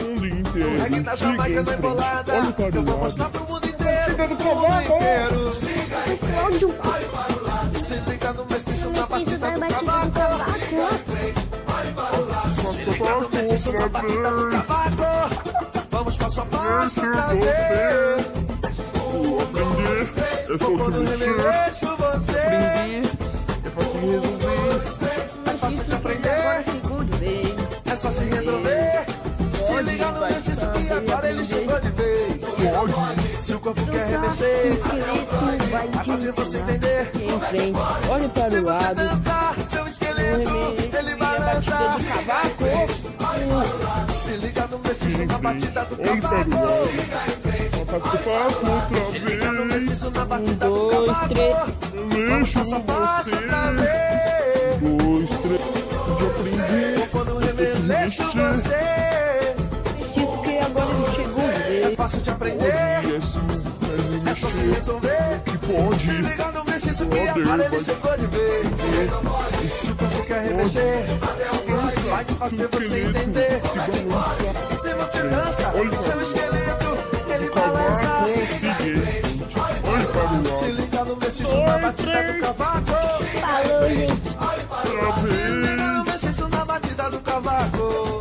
mundo inteiro. O reggae da Jamaica não é embolada. Olha para Eu o vou lado. mostrar pro mundo inteiro. Siga do Pro mundo cavaco. inteiro. Pessoal de um Se liga no mestiço na mestiço batida da do batida do cavaco. cavaco. Se liga no mestiço na batida do cavaco. Vamos passo a passo pra Deixa ver. aprender. É só Quando se mexer. remexo você. Aprender. É fácil de resolver. É fácil de aprender. Agora chegou de vez. É só se resolver. Se liga no mestiço que agora ele chegou de vez. Pode. Se o corpo quer Seu remexer, esqueleto vai vai te fazer você ensinar. entender. Em frente, olhe para Se o você lado. dançar, seu esqueleto, ele A balança. batida do cavaco. Se liga no mestiço na batida do Olhe para o cavaco. lado. Faço outra Se liga no vez. mestiço na batida do dois, cavaco. três. Vamos Mexo passo a passo você. pra ver. 2, 3. De aprender. Quando remexo você, Mestiço que agora ele chegou de é vez. fácil de aprender. E assim, É só se mexer. resolver. Que pode. Se liga no mestiço que Pode, agora ele pode. chegou de vez. E se o corpo quer remexer, vai fazer você entender. Se você dança, seu esqueleto, ele balança. Cavaco seguinte. Olhe para o Se lado. liga no mestiço na batida do cavaco. Falou, gente. Outra Se liga vez. no mestiço na batida do cavaco.